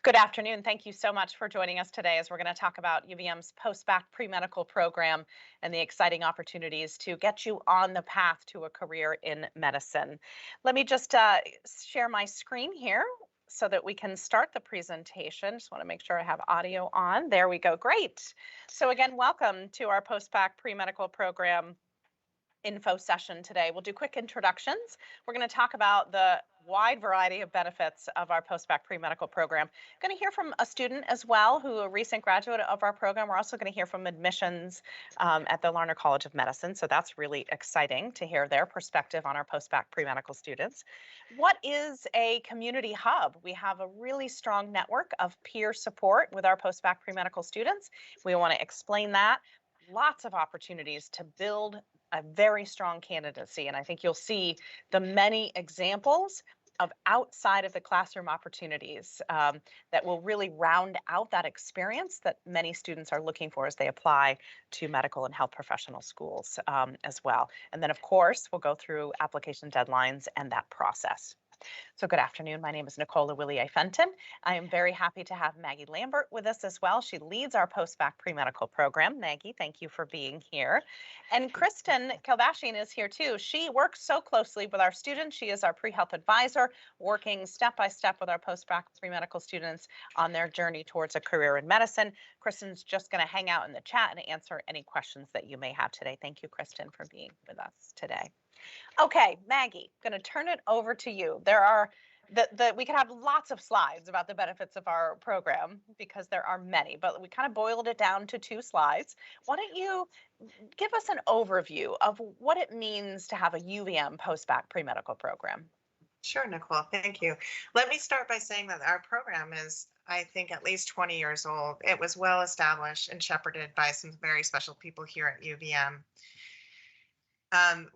Good afternoon. Thank you so much for joining us today as we're going to talk about UVM's Post-Bacc Pre-Medical program and the exciting opportunities to get you on the path to a career in medicine. Let me just share my screen here so that we can start the presentation. Just want to make sure I have audio on. There we go. Great. So again, welcome to our Post-Bacc Pre-Medical program info session today. We'll do quick introductions. We're going to talk about the wide variety of benefits of our Post-Bacc Pre-Medical program. Going to hear from a student as well, who a recent graduate of our program. We're also going to hear from admissions at the Larner College of Medicine. So that's really exciting to hear their perspective on our Post-Bacc Pre-Medical students. What is a community hub? We have a really strong network of peer support with our Post-Bacc Pre-Medical students. We want to explain that. Lots of opportunities to build a very strong candidacy. And I think you'll see the many examples of outside of the classroom opportunities that will really round out that experience that many students are looking for as they apply to medical and health professional schools as well. And then, of course, we'll go through application deadlines and that process. So good afternoon. My name is Nicola Willie-Fenton. I am very happy to have Maggie Lambert with us as well. She leads our Post-Bacc Pre-Medical program. Maggie, thank you for being here. And Kristen Kilbashing is here too. She works so closely with our students. She is our pre-health advisor, working step-by-step with our Post-Bacc Pre-Medical students on their journey towards a career in medicine. Kristen's just going to hang out in the chat and answer any questions that you may have today. Thank you, Kristen, for being with us today. Okay, Maggie, going to turn it over to you. There are we could have lots of slides about the benefits of our program because there are many, but we kind of boiled it down to 2 slides. Why don't you give us an overview of what it means to have a UVM Post-Bacc Pre-Medical program? Sure, Nicole, thank you. Let me start by saying that our program is, I think, at least 20 years old. It was well established and shepherded by some very special people here at UVM.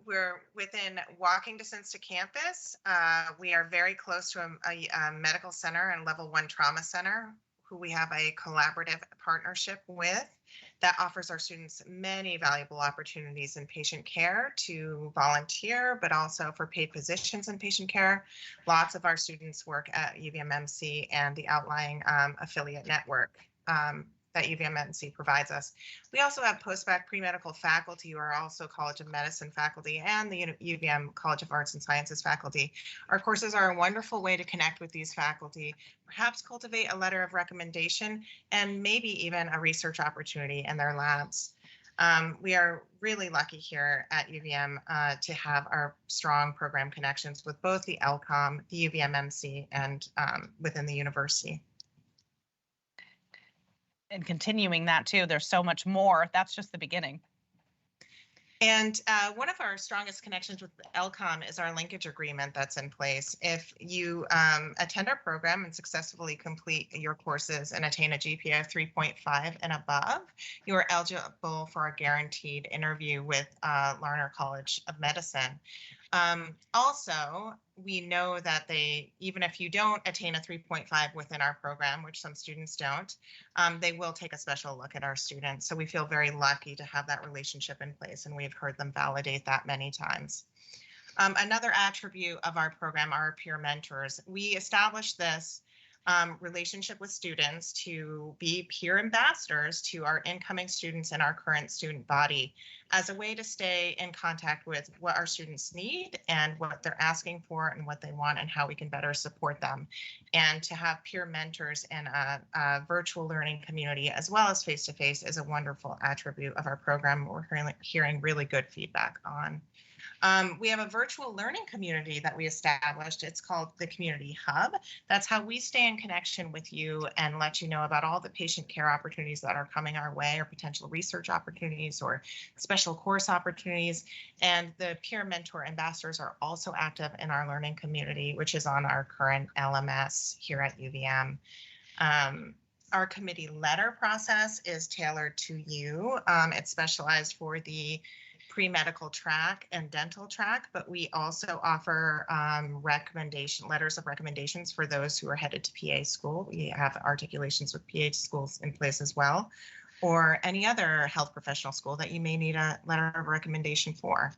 We're within walking distance to campus. We are very close to a medical center and level 1 trauma center, who we have a collaborative partnership with that offers our students many valuable opportunities in patient care to volunteer, but also for paid positions in patient care. Lots of our students work at UVM-MC and the outlying affiliate network that UVM-MC provides us. We also have Post-Bacc Pre-Medical faculty who are also College of Medicine faculty and the UVM College of Arts and Sciences faculty. Our courses are a wonderful way to connect with these faculty, perhaps cultivate a letter of recommendation, and maybe even a research opportunity in their labs. We are really lucky here at UVM to have our strong program connections with both the LCOM, the UVM-MC, and within the university. And continuing that too, there's so much more. That's just the beginning. And one of our strongest connections with LCOM is our linkage agreement that's in place. If you attend our program and successfully complete your courses and attain a GPA of 3.5 and above, you are eligible for a guaranteed interview with Larner College of Medicine. Also, we know that even if you don't attain a 3.5 within our program, which some students don't, they will take a special look at our students. So we feel very lucky to have that relationship in place, and we've heard them validate that many times. Another attribute of our program are our peer mentors. We established this relationship with students to be peer ambassadors to our incoming students and our current student body as a way to stay in contact with what our students need and what they're asking for and what they want and how we can better support them. And to have peer mentors in a virtual learning community as well as face-to-face is a wonderful attribute of our program. We're hearing really good feedback on. We have a virtual learning community that we established. It's called the Community Hub. That's how we stay in connection with you and let you know about all the patient care opportunities that are coming our way, or potential research opportunities or special course opportunities. And the peer mentor ambassadors are also active in our learning community, which is on our current LMS here at UVM. Our committee letter process is tailored to you. It's specialized for the pre-medical track and dental track, but we also offer letters of recommendations for those who are headed to PA school. We have articulations with PA schools in place as well, or any other health professional school that you may need a letter of recommendation for.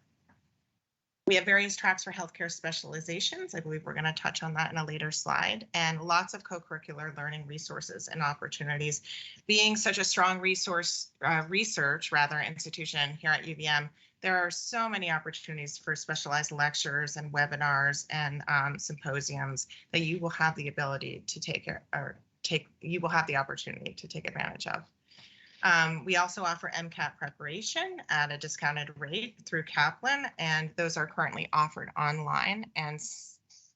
We have various tracks for healthcare specializations. I believe we're going to touch on that in a later slide, and lots of co-curricular learning resources and opportunities. Being such a strong research institution here at UVM, there are so many opportunities for specialized lectures and webinars and symposiums that you will have the ability to you will have the opportunity to take advantage of. We also offer MCAT preparation at a discounted rate through Kaplan, and those are currently offered online, and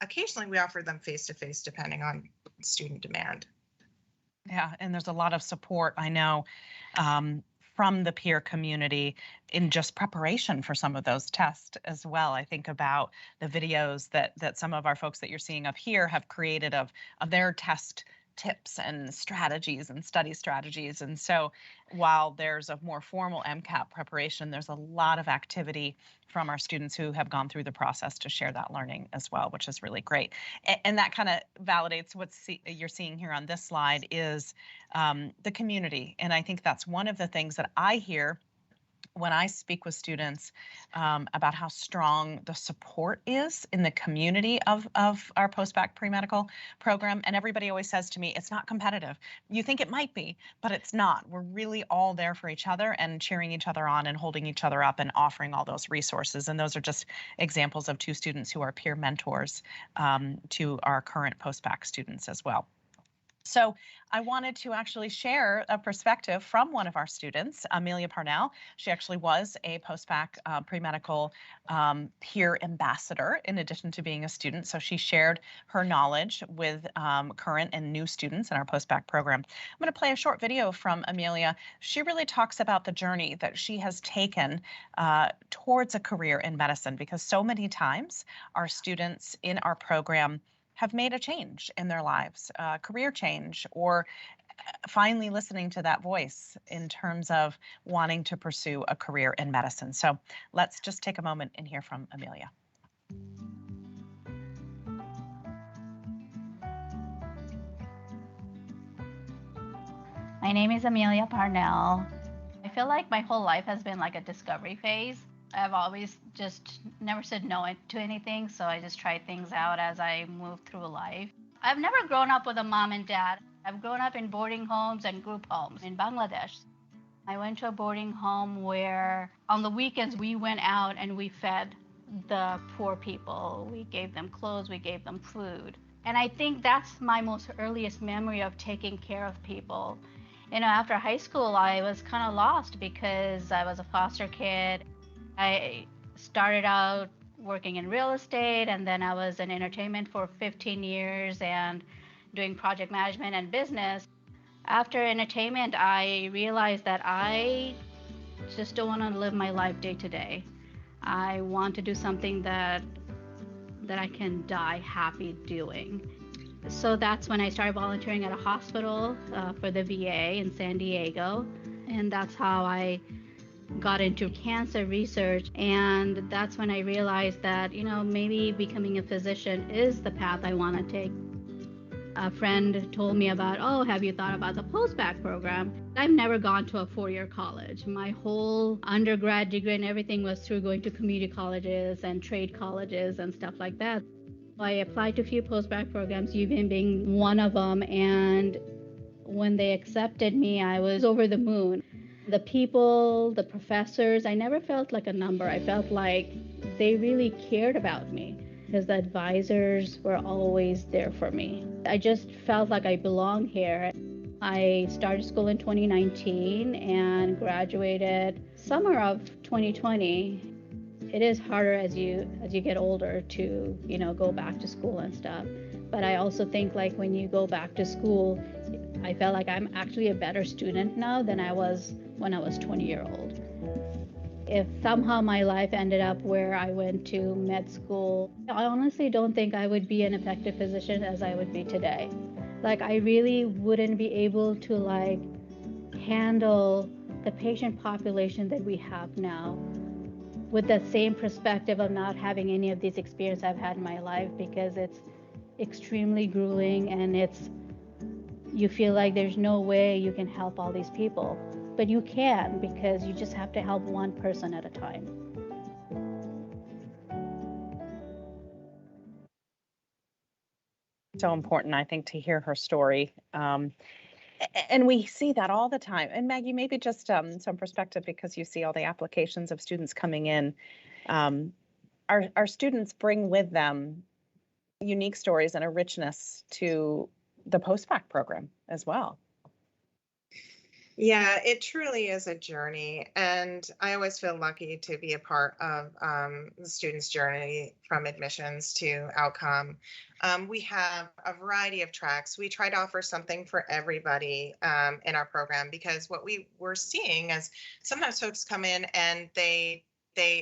occasionally we offer them face-to-face depending on student demand. Yeah, and there's a lot of support, I know, from the peer community in just preparation for some of those tests as well. I think about the videos that some of our folks that you're seeing up here have created of their test tips and strategies and study strategies. And so while there's a more formal MCAT preparation, there's a lot of activity from our students who have gone through the process to share that learning as well, which is really great. And that kind of validates what you're seeing here on this slide is the community. And I think that's one of the things that I hear when I speak with students about how strong the support is in the community of our Post-Bacc Pre-Medical program. And everybody always says to me, it's not competitive. You think it might be, but it's not. We're really all there for each other and cheering each other on and holding each other up and offering all those resources. And those are just examples of two students who are peer mentors to our current Post-Bacc students as well. So I wanted to actually share a perspective from one of our students, Amelia Parnell. She actually was a Post-Bacc Pre-Medical peer ambassador in addition to being a student. So she shared her knowledge with current and new students in our Post-Bacc program. I'm going to play a short video from Amelia. She really talks about the journey that she has taken towards a career in medicine, because so many times our students in our program have made a change in their lives, career change, or finally listening to that voice in terms of wanting to pursue a career in medicine. So let's just take a moment and hear from Amelia. My name is Amelia Parnell. I feel like my whole life has been like a discovery phase. I've always just never said no to anything, so I just tried things out as I moved through life. I've never grown up with a mom and dad. I've grown up in boarding homes and group homes in Bangladesh. I went to a boarding home where on the weekends we went out and we fed the poor people. We gave them clothes, we gave them food. And I think that's my most earliest memory of taking care of people. You know, after high school, I was kind of lost because I was a foster kid. I started out working in real estate, and then I was in entertainment for 15 years and doing project management and business. After entertainment, I realized that I just don't want to live my life day to day. I want to do something that I can die happy doing. So that's when I started volunteering at a hospital for the VA in San Diego, and that's how I got into cancer research. And that's when I realized that, you know, maybe becoming a physician is the path I want to take. A friend told me about, oh, have you thought about the Post-Bacc program? I've never gone to a four-year college. My whole undergrad degree and everything was through going to community colleges and trade colleges and stuff like that. I applied to a few Post-Bacc programs, UVM being one of them, and when they accepted me, I was over the moon. The people, the professors, I never felt like a number. I felt like they really cared about me because the advisors were always there for me. I just felt like I belong here. I started school in 2019 and graduated summer of 2020. It is harder as you get older to, you know, go back to school and stuff. But I also think like when you go back to school, I felt like I'm actually a better student now than I was when I was 20-year-old. If somehow my life ended up where I went to med school, I honestly don't think I would be an effective physician as I would be today. Like I really wouldn't be able to like handle the patient population that we have now with that same perspective of not having any of these experiences I've had in my life, because it's extremely grueling and you feel like there's no way you can help all these people. But you can, because you just have to help one person at a time. So important, I think, to hear her story. And we see that all the time. And Maggie, maybe just some perspective because you see all the applications of students coming in. Um, our students bring with them unique stories and a richness to the post-bac program as well. Yeah, it truly is a journey. And I always feel lucky to be a part of the student's journey from admissions to outcome. We have a variety of tracks. We try to offer something for everybody in our program because what we were seeing is sometimes folks come in and they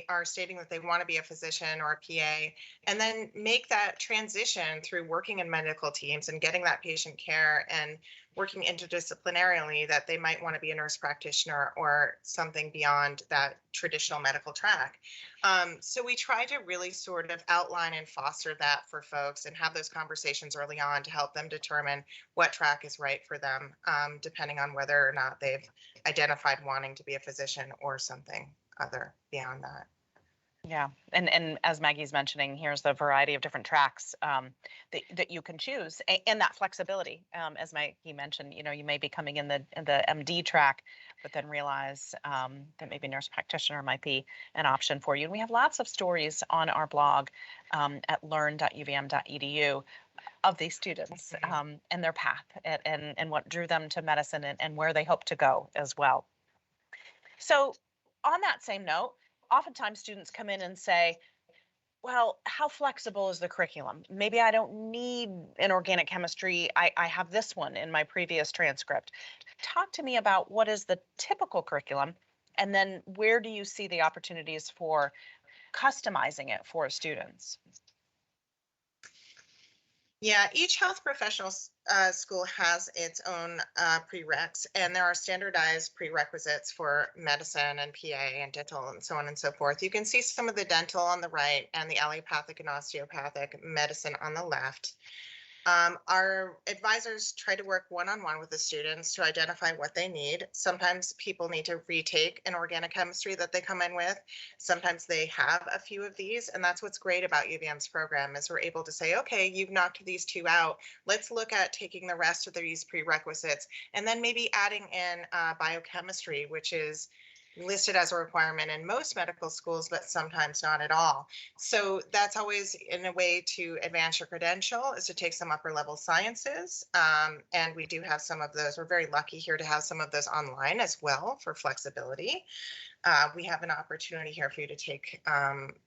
are stating that they want to be a physician or a PA, and then make that transition through working in medical teams and getting that patient care and working interdisciplinarily, that they might want to be a nurse practitioner or something beyond that traditional medical track. So we try to really sort of outline and foster that for folks and have those conversations early on to help them determine what track is right for them, depending on whether or not they've identified wanting to be a physician or something other beyond that. Yeah, and as Maggie's mentioning, here's the variety of different tracks that you can choose, and that flexibility. As Maggie mentioned, you may be coming in the MD track, but then realize that maybe nurse practitioner might be an option for you. And we have lots of stories on our blog at learn.uvm.edu of these students and their path and what drew them to medicine and where they hope to go as well. So on that same note, oftentimes students come in and say, well, how flexible is the curriculum? Maybe I don't need an organic chemistry. I have this one in my previous transcript. Talk to me about what is the typical curriculum, and then where do you see the opportunities for customizing it for students? Yeah, each health professional school has its own prereqs, and there are standardized prerequisites for medicine and PA and dental and so on and so forth. You can see some of the dental on the right and the allopathic and osteopathic medicine on the left. Our advisors try to work one-on-one with the students to identify what they need. Sometimes people need to retake an organic chemistry that they come in with. Sometimes they have a few of these, and that's what's great about UVM's program is we're able to say, okay, you've knocked these two out. Let's look at taking the rest of these prerequisites and then maybe adding in biochemistry, which is listed as a requirement in most medical schools, but sometimes not at all. So that's always in a way to advance your credential is to take some upper level sciences. And we do have some of those. We're very lucky here to have some of those online as well for flexibility. We have an opportunity here for you to take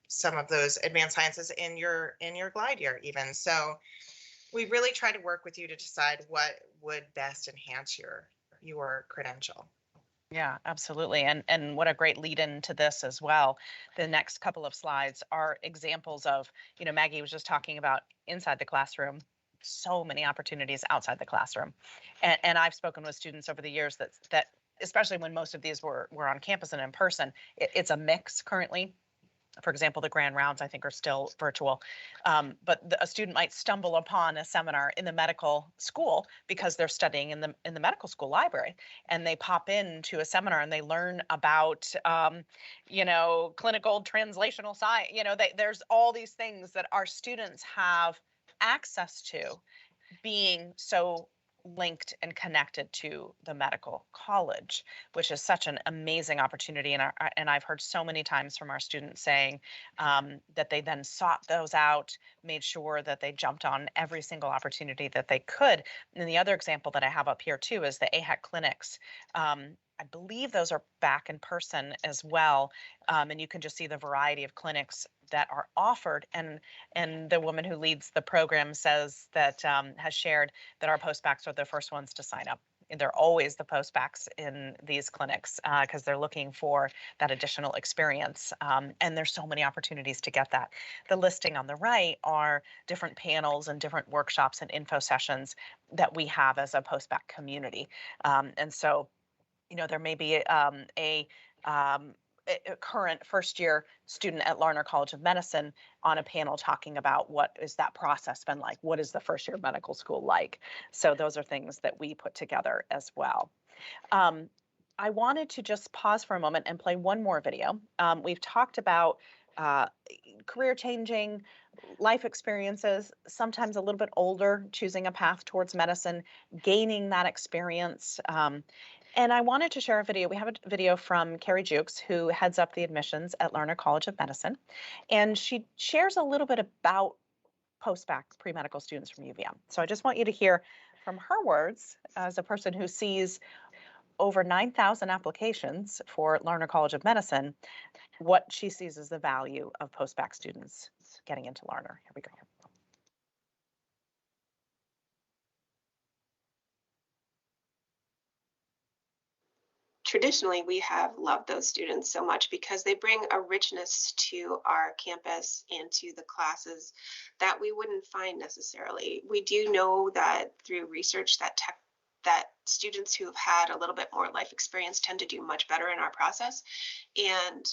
some of those advanced sciences in your glide year even. So we really try to work with you to decide what would best enhance your credential. Yeah, absolutely. And what a great lead into this as well. The next couple of slides are examples of, Maggie was just talking about inside the classroom, so many opportunities outside the classroom. And I've spoken with students over the years that especially when most of these were on campus and in person, it's a mix currently. For example, the grand rounds, I think, are still virtual. But a student might stumble upon a seminar in the medical school because they're studying in the medical school library, and they pop into a seminar and they learn about, clinical translational science. There's all these things that our students have access to, being so linked and connected to the medical college, which is such an amazing opportunity. And I've heard so many times from our students saying that they then sought those out, made sure that they jumped on every single opportunity that they could. And the other example that I have up here too is the AHEC clinics. I believe those are back in person as well. And you can just see the variety of clinics that are offered. And the woman who leads the program says that has shared that our post-bacs are the first ones to sign up. And they're always the post-bacs in these clinics because they're looking for that additional experience. And there's so many opportunities to get that. The listing on the right are different panels and different workshops and info sessions that we have as a post-bac community. And so, there may be a current first year student at Larner College of Medicine on a panel talking about what is that process been like? What is the first year of medical school like? So those are things that we put together as well. I wanted to just pause for a moment and play one more video. We've talked about uh, career changing life experiences, sometimes a little bit older, choosing a path towards medicine, gaining that experience. And I wanted to share a video. We have a video from Carrie Jukes, who heads up the admissions at Lerner College of Medicine. And she shares a little bit about post-bac pre-medical students from UVM. So I just want you to hear from her words as a person who sees over 9,000 applications for Lerner College of Medicine, what she sees as the value of post-bac students getting into Lerner. Here we go. Traditionally, we have loved those students so much because they bring a richness to our campus and to the classes that we wouldn't find necessarily. We do know that through research that students who have had a little bit more life experience tend to do much better in our process. And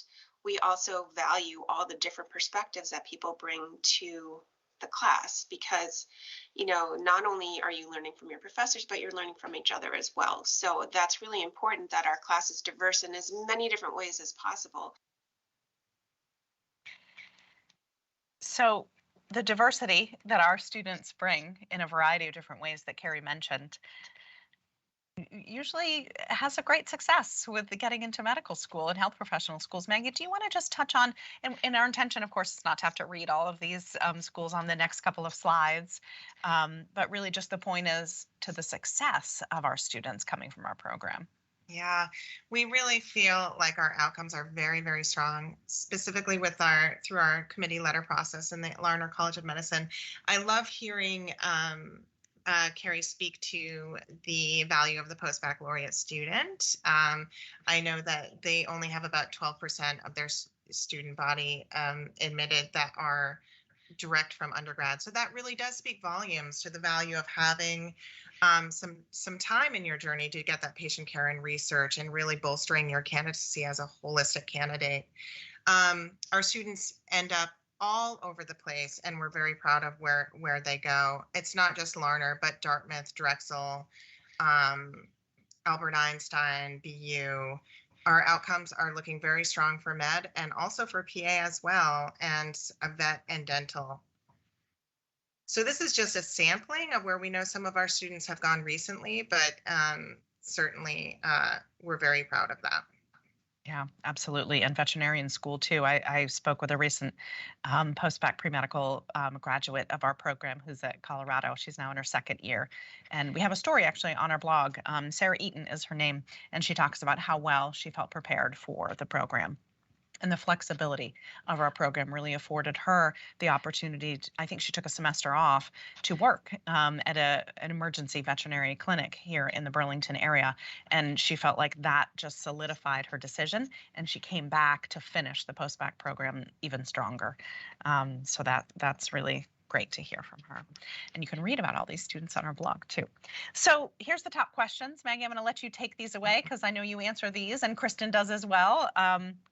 we also value all the different perspectives that people bring to the class because, not only are you learning from your professors, but you're learning from each other as well. So that's really important that our class is diverse in as many different ways as possible. So the diversity that our students bring in a variety of different ways that Carrie mentioned usually has a great success with getting into medical school and health professional schools. Maggie, do you want to just touch on, and our intention, of course, is not to have to read all of these schools on the next couple of slides, but really just the point is to the success of our students coming from our program. Yeah, we really feel like our outcomes are very, very strong, specifically through our committee letter process in the Lerner College of Medicine. I love hearing Carrie speak to the value of the post-baccalaureate student. I know that they only have about 12% of their student body admitted that are direct from undergrad. So that really does speak volumes to the value of having some time in your journey to get that patient care and research and really bolstering your candidacy as a holistic candidate. Our students end up all over the place, and we're very proud of where they go. It's not just Lerner, but Dartmouth, Drexel, Albert Einstein, BU. Our outcomes are looking very strong for med and also for PA as well, and a vet and dental. So this is just a sampling of where we know some of our students have gone recently, but certainly we're very proud of that. Yeah, absolutely. And veterinarian school too. I spoke with a recent post-bac pre-medical graduate of our program who's at Colorado. She's now in her second year. And we have a story actually on our blog. Sarah Eaton is her name. And she talks about how well she felt prepared for the program. And the flexibility of our program really afforded her the opportunity. I think she took a semester off to work at an emergency veterinary clinic here in the Burlington area. And she felt like that just solidified her decision. And she came back to finish the post-bac program even stronger. So that's really great to hear from her. And you can read about all these students on our blog too. So here's the top questions. Maggie, I'm going to let you take these away because I know you answer these and Kristen does as well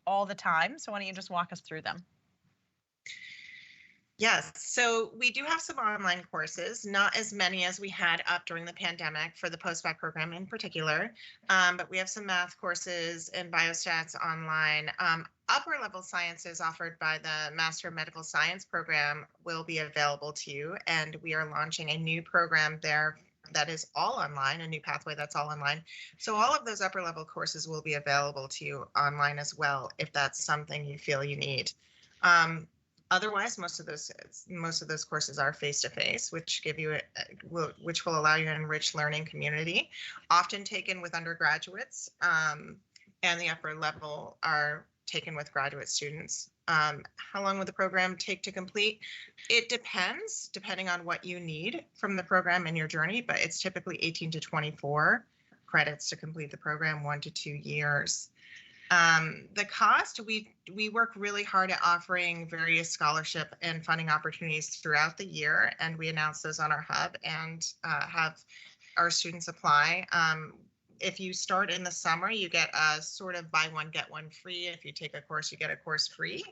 all the time. So why don't you just walk us through them? Yes, so we do have some online courses, not as many as we had up during the pandemic for the post-bac program in particular, but we have some math courses and biostats online. Upper level sciences offered by the Master of Medical Science program will be available to you, and we are launching a new program there that is all online, a new pathway that's all online. So all of those upper level courses will be available to you online as well, if that's something you feel you need. Otherwise, most of those courses are face-to-face, which which will allow you to enrich learning community, often taken with undergraduates, and the upper level are taken with graduate students. How long will the program take to complete? It depends, depending on what you need from the program and your journey, but it's typically 18 to 24 credits to complete the program, 1 to 2 years. The cost, we work really hard at offering various scholarship and funding opportunities throughout the year, and we announce those on our hub and have our students apply. If you start in the summer, you get a sort of buy one, get one free. If you take a course, you get a course free.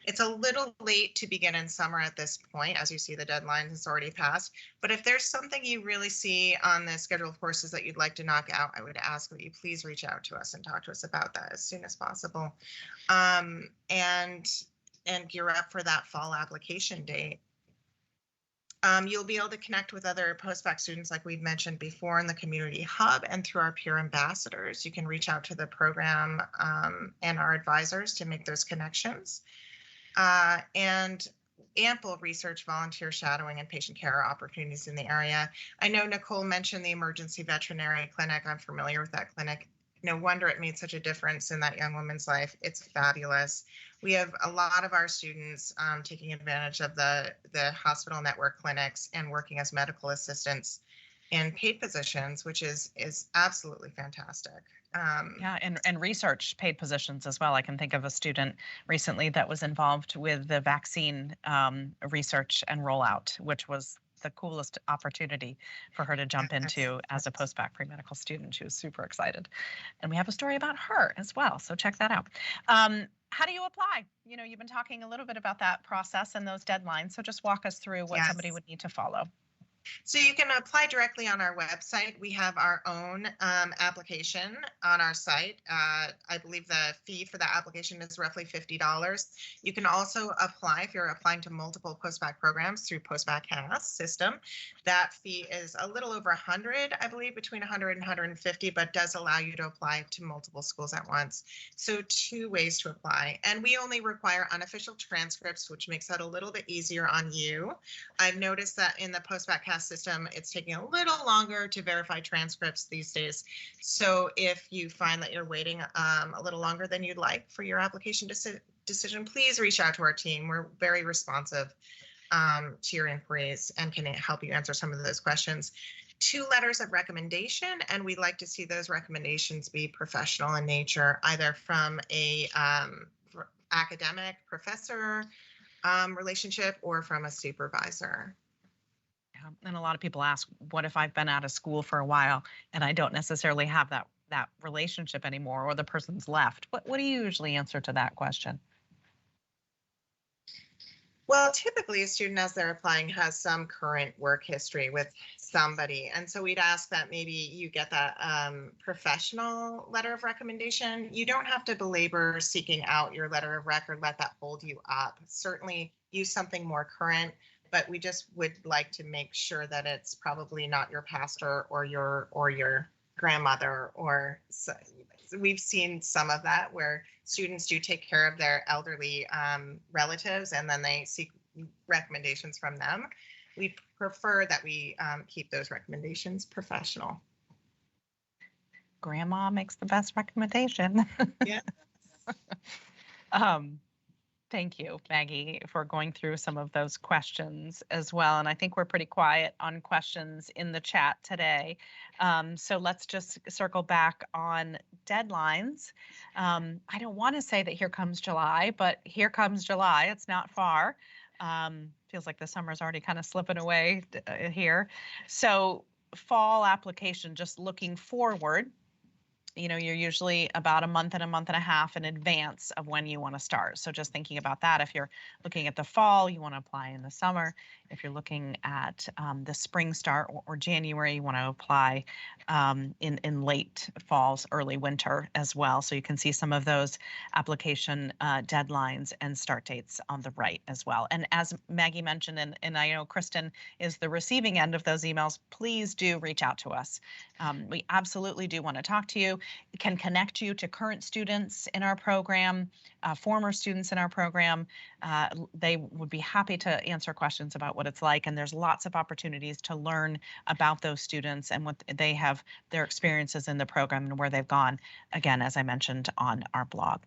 It's a little late to begin in summer at this point. As you see, the deadline has already passed. But if there's something you really see on the schedule of courses that you'd like to knock out, I would ask that you please reach out to us and talk to us about that as soon as possible. And and gear up for that fall application date. You'll be able to connect with other post-bac students, like we've mentioned before, in the community hub and through our peer ambassadors. You can reach out to the program and our advisors to make those connections. And ample research, volunteer shadowing, and patient care opportunities in the area. I know Nicole mentioned the emergency veterinary clinic. I'm familiar with that clinic. No wonder it made such a difference in that young woman's life. It's fabulous. We have a lot of our students taking advantage of the hospital network clinics and working as medical assistants in paid positions, which is absolutely fantastic. Yeah, and research paid positions as well. I can think of a student recently that was involved with the vaccine research and rollout, which was the coolest opportunity for her to jump into as a post-bac pre-medical student. She was super excited. And we have a story about her as well, so check that out. How do you apply? You know, you've been talking a little bit about that process and those deadlines, so just walk us through what somebody would need to follow. So you can apply directly on our website. We have our own application on our site. I believe the fee for that application is roughly $50. You can also apply if you're applying to multiple post-bac programs through Post-Bacc system. That fee is a little over $100, I believe, between $100 and $150, but does allow you to apply to multiple schools at once. So 2 ways to apply. And we only require unofficial transcripts, which makes that a little bit easier on you. I've noticed that in the Post-Bacc system, it's taking a little longer to verify transcripts these days. So if you find that you're waiting a little longer than you'd like for your application decision, please reach out to our team. We're very responsive to your inquiries and can help you answer some of those questions. 2 letters of recommendation, and we'd like to see those recommendations be professional in nature, either from a academic professor relationship or from a supervisor. And a lot of people ask, what if I've been out of school for a while and I don't necessarily have that relationship anymore, or the person's left? What do you usually answer to that question? Well, typically a student, as they're applying, has some current work history with somebody. And so we'd ask that maybe you get that professional letter of recommendation. You don't have to belabor seeking out your letter of rec or let that hold you up. Certainly use something more current, but we just would like to make sure that it's probably not your pastor or your grandmother. Or so we've seen some of that where students do take care of their elderly relatives and then they seek recommendations from them. We prefer that we keep those recommendations professional. Grandma makes the best recommendation. Yeah. Thank you, Maggie, for going through some of those questions as well. And I think we're pretty quiet on questions in the chat today. So let's just circle back on deadlines. I don't want to say that here comes July, but here comes July. It's not far. Feels like the summer's already kind of slipping away here. So fall application, just looking forward. You know, you're usually about a month and a half in advance of when you want to start. So just thinking about that, if you're looking at the fall, you want to apply in the summer. If you're looking at the spring start or January, you want to apply in late falls, early winter as well. So you can see some of those application deadlines and start dates on the right as well. And as Maggie mentioned, and I know Kristen is the receiving end of those emails, please do reach out to us. We absolutely do want to talk to you. Can connect you to current students in our program, former students in our program. They would be happy to answer questions about what it's like, and there's lots of opportunities to learn about those students and what they have, their experiences in the program and where they've gone, again, as I mentioned on our blog.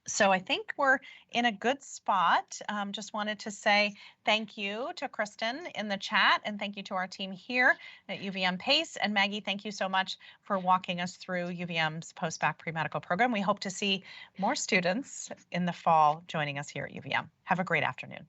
So I think we're in a good spot. Just wanted to say thank you to Kristen in the chat, and thank you to our team here at UVM PACE. And Maggie, thank you so much for walking us through UVM's Post-Bacc Pre-Medical program. We hope to see more students in the fall joining us here at UVM. Have a great afternoon.